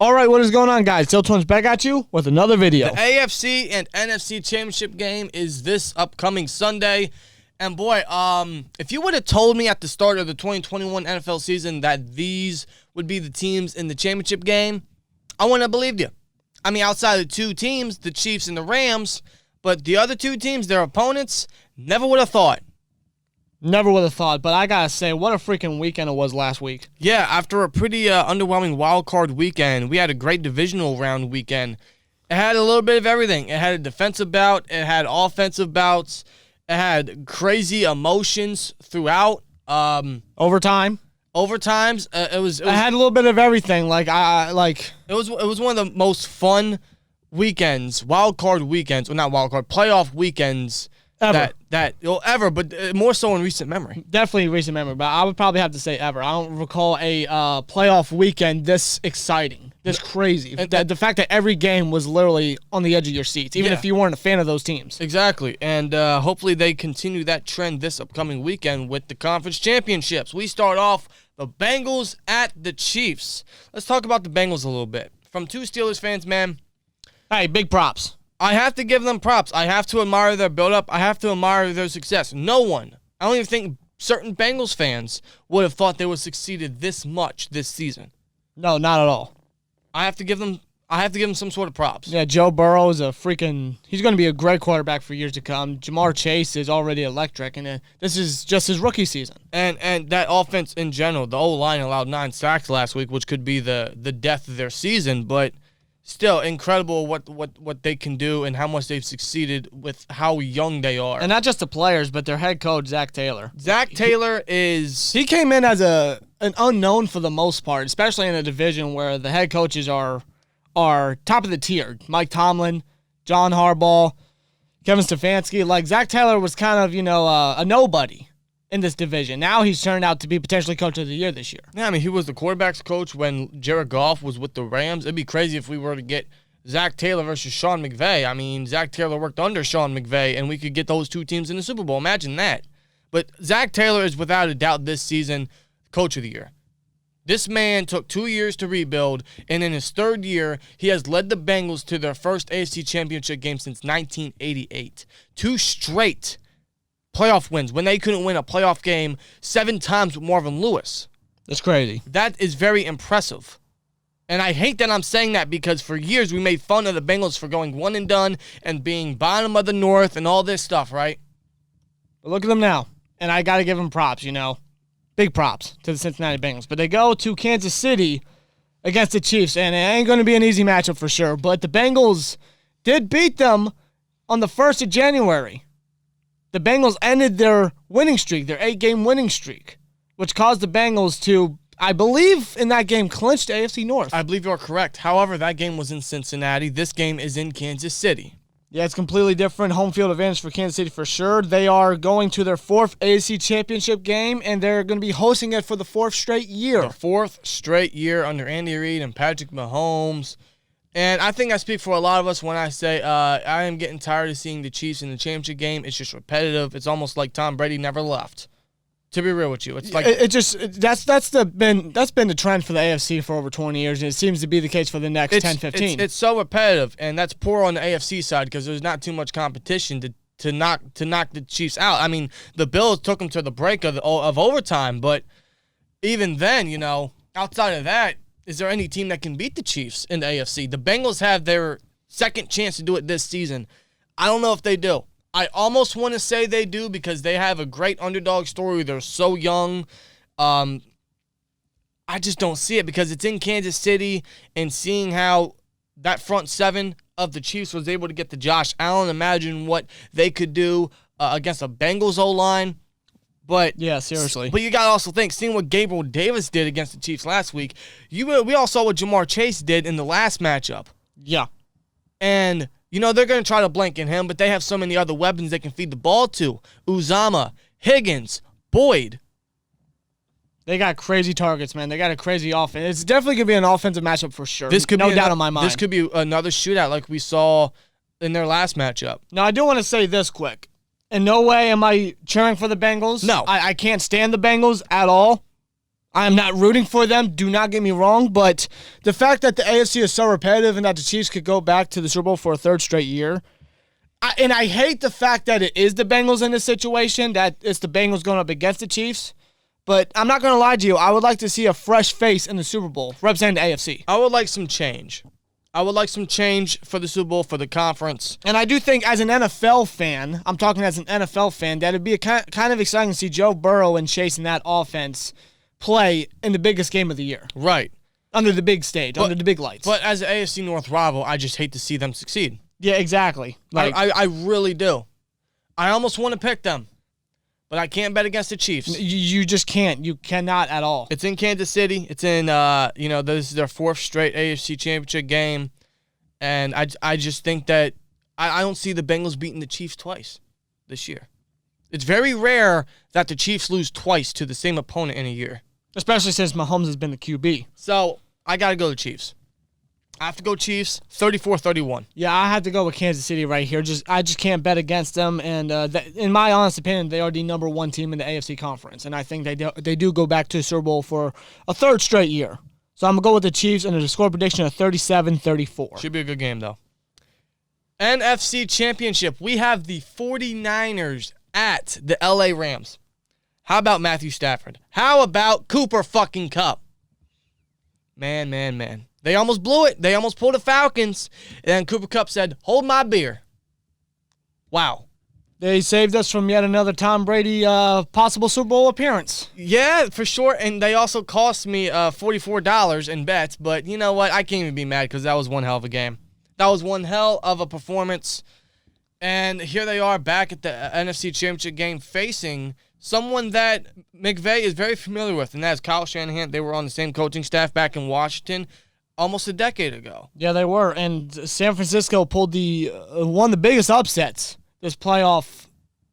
All right, what is going on, guys? SteelTwins back at you with another video. The AFC and NFC championship game is this upcoming Sunday. And boy, if you would have told me at the start of the 2021 NFL season that these would be the teams in the championship game, I wouldn't have believed you. I mean, outside of the two teams, the Chiefs and the Rams, but the other two teams, their opponents, never would have thought. Never would have thought, but I gotta say, what a freaking weekend it was last week. Yeah, after a pretty underwhelming wild card weekend, we had a great divisional round weekend. It had a little bit of everything. It had a defensive bout. It had offensive bouts. It had crazy emotions throughout. Overtime. Overtimes. It was. I had a little bit of everything. It was one of the most fun weekends, wild card weekends, or not wild card, playoff weekends. Ever, but more so in recent memory. Definitely recent memory, but I would probably have to say ever. I don't recall a playoff weekend this exciting, this crazy. The fact that every game was literally on the edge of your seats, even if you weren't a fan of those teams. Exactly, and hopefully they continue that trend this upcoming weekend with the conference championships. We start off the Bengals at the Chiefs. Let's talk about the Bengals a little bit. From two Steelers fans, man. Hey, big props. I have to give them props. I have to admire their build-up. I have to admire their success. No one, I don't even think certain Bengals fans would have thought they would have succeeded this much this season. No, not at all. I have to give them some sort of props. Yeah, Joe Burrow is he's going to be a great quarterback for years to come. Jamar Chase is already electric, and this is just his rookie season. And that offense in general, the O-line allowed 9 sacks last week, which could be the death of their season, but still, incredible what they can do and how much they've succeeded with how young they are. And not just the players, but their head coach, Zach Taylor. Zach Taylor He came in as an unknown for the most part, especially in a division where the head coaches are top of the tier. Mike Tomlin, John Harbaugh, Kevin Stefanski. Like, Zach Taylor was kind of, a nobody in this division. Now he's turned out to be potentially coach of the year this year. Yeah, I mean, he was the quarterback's coach when Jared Goff was with the Rams. It'd be crazy if we were to get Zach Taylor versus Sean McVay. I mean, Zach Taylor worked under Sean McVay, and we could get those two teams in the Super Bowl. Imagine that. But Zach Taylor is without a doubt this season coach of the year. This man took 2 years to rebuild, and in his third year, he has led the Bengals to their first AFC championship game since 1988. 2 straight playoff wins when they couldn't win a playoff game 7 times with Marvin Lewis. That's crazy. That is very impressive. And I hate that I'm saying that because for years we made fun of the Bengals for going one and done and being bottom of the North and all this stuff, right? But look at them now. And I got to give them props, Big props to the Cincinnati Bengals. But they go to Kansas City against the Chiefs, and it ain't going to be an easy matchup for sure. But the Bengals did beat them on the 1st of January. The Bengals ended their winning streak, their 8-game winning streak, which caused the Bengals to, I believe, in that game, clinch the AFC North. I believe you're correct. However, that game was in Cincinnati. This game is in Kansas City. Yeah, it's completely different. Home field advantage for Kansas City for sure. They are going to their 4th AFC championship game, and they're going to be hosting it for the 4th straight year. The 4th straight year under Andy Reid and Patrick Mahomes. And I think I speak for a lot of us when I say I am getting tired of seeing the Chiefs in the championship game. It's just repetitive. It's almost like Tom Brady never left. To be real with you, it's like that's been the trend for the AFC for over 20 years, and it seems to be the case for the next 10, 15. It's so repetitive, and that's poor on the AFC side because there's not too much competition to knock the Chiefs out. I mean, the Bills took them to the break of overtime, but even then, outside of that, is there any team that can beat the Chiefs in the AFC? The Bengals have their second chance to do it this season. I don't know if they do. I almost want to say they do because they have a great underdog story. They're so young. I just don't see it because it's in Kansas City, and seeing how that front 7 of the Chiefs was able to get to Josh Allen, imagine what they could do against a Bengals O-line. But yeah, seriously. But you got to also think, seeing what Gabriel Davis did against the Chiefs last week, we all saw what Jamar Chase did in the last matchup. Yeah. And, they're going to try to blanket him, but they have so many other weapons they can feed the ball to. Uzama, Higgins, Boyd. They got crazy targets, man. They got a crazy offense. It's definitely going to be an offensive matchup for sure. This could no doubt on my mind. This could be another shootout like we saw in their last matchup. Now, I do want to say this quick. In no way am I cheering for the Bengals. No. I can't stand the Bengals at all. I am not rooting for them. Do not get me wrong, but the fact that the AFC is so repetitive and that the Chiefs could go back to the Super Bowl for a third straight year, and I hate the fact that it is the Bengals in this situation, that it's the Bengals going up against the Chiefs. But I'm not going to lie to you. I would like to see a fresh face in the Super Bowl representing the AFC. I would like some change. I would like some change for the Super Bowl, for the conference. And I do think as an NFL fan, I'm talking as an NFL fan, that it'd be kind of exciting to see Joe Burrow and Chase in that offense play in the biggest game of the year. Right. Under the big stage, under the big lights. But as an AFC North rival, I just hate to see them succeed. Yeah, exactly. I really do. I almost want to pick them, but I can't bet against the Chiefs. You just can't. You cannot at all. It's in Kansas City. It's in, this is their 4th straight AFC Championship game. And I just think that I don't see the Bengals beating the Chiefs twice this year. It's very rare that the Chiefs lose twice to the same opponent in a year. Especially since Mahomes has been the QB. So, I got to go to Chiefs. I have to go Chiefs, 34-31. Yeah, I have to go with Kansas City right here. I just can't bet against them. And in my honest opinion, they are the number 1 team in the AFC conference. And I think they do go back to the Super Bowl for a 3rd straight year. So I'm going to go with the Chiefs and a score prediction of 37-34. Should be a good game, though. NFC Championship. We have the 49ers at the LA Rams. How about Matthew Stafford? How about Cooper fucking Kupp? Man. They almost blew it. They almost pulled the Falcons. And then Cooper Kupp said, hold my beer. Wow. They saved us from yet another Tom Brady possible Super Bowl appearance. Yeah, for sure. And they also cost me $44 in bets. But you know what? I can't even be mad because that was one hell of a game. That was one hell of a performance. And here they are back at the NFC Championship game facing someone that McVay is very familiar with, and that's Kyle Shanahan. They were on the same coaching staff back in Washington almost a decade ago. Yeah, they were. And San Francisco pulled one of the biggest upsets this playoff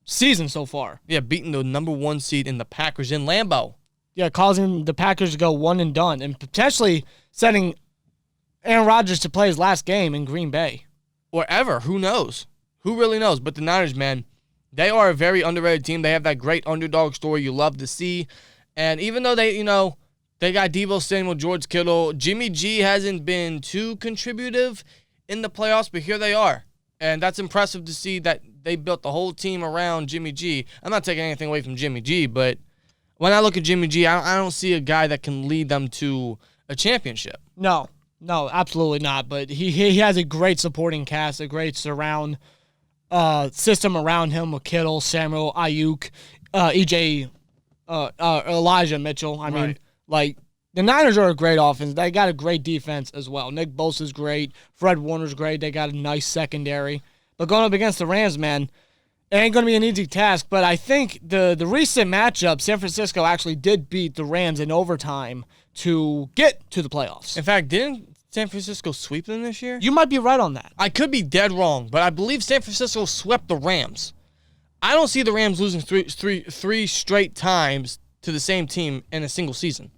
season so far. Yeah, beating the number 1 seed in the Packers in Lambeau. Yeah, causing the Packers to go one and done and potentially setting Aaron Rodgers to play his last game in Green Bay. Or ever. Who knows? Who really knows? But the Niners, man, they are a very underrated team. They have that great underdog story you love to see. And even though they got Deebo Samuel, George Kittle, Jimmy G hasn't been too contributive in the playoffs, but here they are. And that's impressive to see that they built the whole team around Jimmy G. I'm not taking anything away from Jimmy G, but when I look at Jimmy G, I don't see a guy that can lead them to a championship. No, absolutely not. But he has a great supporting cast, a great surround system around him with Kittle, Samuel, Ayuk, Elijah Mitchell. I mean, the Niners are a great offense. They got a great defense as well. Nick Bosa's great. Fred Warner's great. They got a nice secondary. But going up against the Rams, man, it ain't going to be an easy task. But I think the recent matchup, San Francisco actually did beat the Rams in overtime to get to the playoffs. In fact, didn't San Francisco sweep them this year? You might be right on that. I could be dead wrong, but I believe San Francisco swept the Rams. I don't see the Rams losing three straight times to the same team in a single season.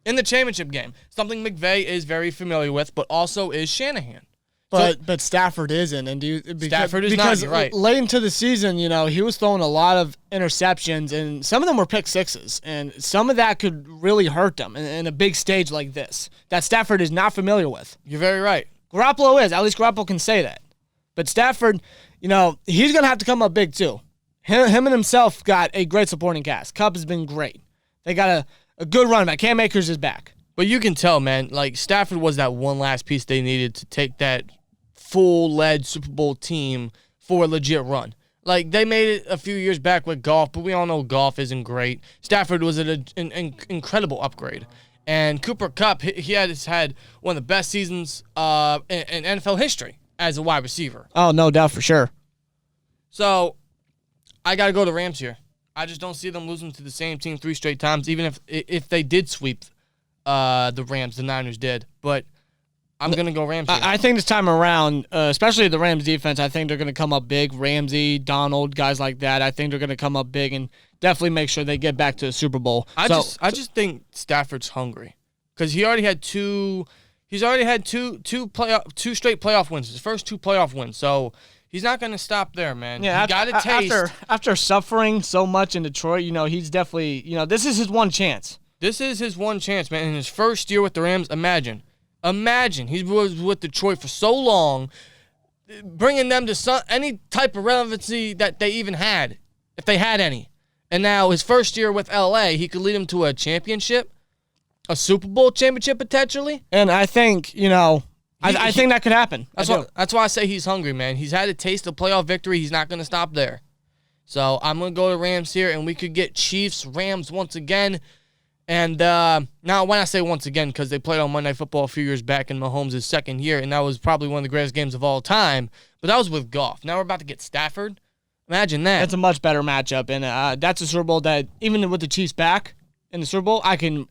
In the championship game, something McVay is very familiar with, but also is Shanahan. But Stafford isn't, and Stafford is not. Because You're right. Late into the season, he was throwing a lot of interceptions, and some of them were pick sixes, and some of that could really hurt them in a big stage like this that Stafford is not familiar with. You're very right. Garoppolo is. At least Garoppolo can say that. But Stafford, he's going to have to come up big too. Him and himself got a great supporting cast. Kupp has been great. They got a good run back. Cam Akers is back. But you can tell, man, Stafford was that one last piece they needed to take that full-led Super Bowl team for a legit run. They made it a few years back with Goff, but we all know Goff isn't great. Stafford was an incredible upgrade. And Cooper Kupp, he has had one of the best seasons in NFL history as a wide receiver. Oh, no doubt for sure. So, I got to go to the Rams here. I just don't see them losing to the same team 3 straight times, even if they did sweep the Rams, the Niners did. But I'm going to go Rams here. I think this time around, especially the Rams defense, I think they're going to come up big. Ramsey, Donald, guys like that. I think they're going to come up big and definitely make sure they get back to the Super Bowl. I just think Stafford's hungry because he already had two. He's already had two straight playoff wins. His first 2 playoff wins. So he's not going to stop there, man. Yeah, he got a taste. After suffering so much in Detroit, he's definitely, this is his one chance. This is his one chance, man. In his first year with the Rams, imagine he was with Detroit for so long, bringing them to any type of relevancy that they even had, if they had any. And now his first year with LA, he could lead them to a championship, a Super Bowl championship potentially. And I think, I think that could happen. That's why I say he's hungry, man. He's had a taste of playoff victory. He's not going to stop there. So I'm going to go to Rams here, and we could get Chiefs-Rams once again. And now when I say once again, because they played on Monday Night Football a few years back in Mahomes' second year, and that was probably one of the greatest games of all time. But that was with Goff. Now we're about to get Stafford. Imagine that. That's a much better matchup, and that's a Super Bowl that, even with the Chiefs back in the Super Bowl, I can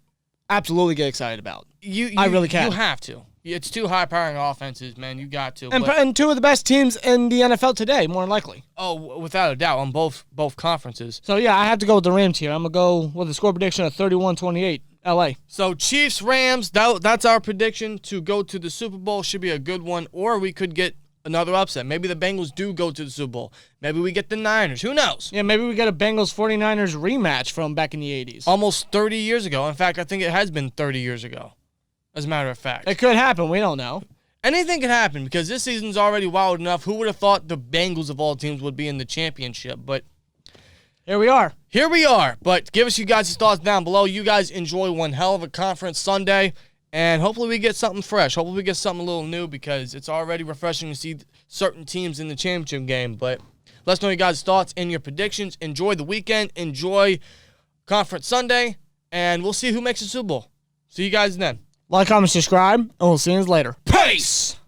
absolutely get excited about. I really can. You have to. It's two high-powering offenses, man. You got to. And two of the best teams in the NFL today, more than likely. Oh, without a doubt, on both conferences. So, yeah, I have to go with the Rams here. I'm going to go with a score prediction of 31-28, L.A. So, Chiefs-Rams, that's our prediction to go to the Super Bowl. Should be a good one. Or we could get another upset. Maybe the Bengals do go to the Super Bowl. Maybe we get the Niners. Who knows? Yeah, maybe we get a Bengals-49ers rematch from back in the 80s. Almost 30 years ago. In fact, I think it has been 30 years ago. As a matter of fact. It could happen. We don't know. Anything could happen because this season's already wild enough. Who would have thought the Bengals of all teams would be in the championship? But here we are. But give us you guys' thoughts down below. You guys enjoy one hell of a conference Sunday. And hopefully we get something fresh. Hopefully we get something a little new because it's already refreshing to see certain teams in the championship game. But let us know your guys' thoughts and your predictions. Enjoy the weekend. Enjoy Conference Sunday. And we'll see who makes the Super Bowl. See you guys then. Like, comment, subscribe, and we'll see you later. Peace!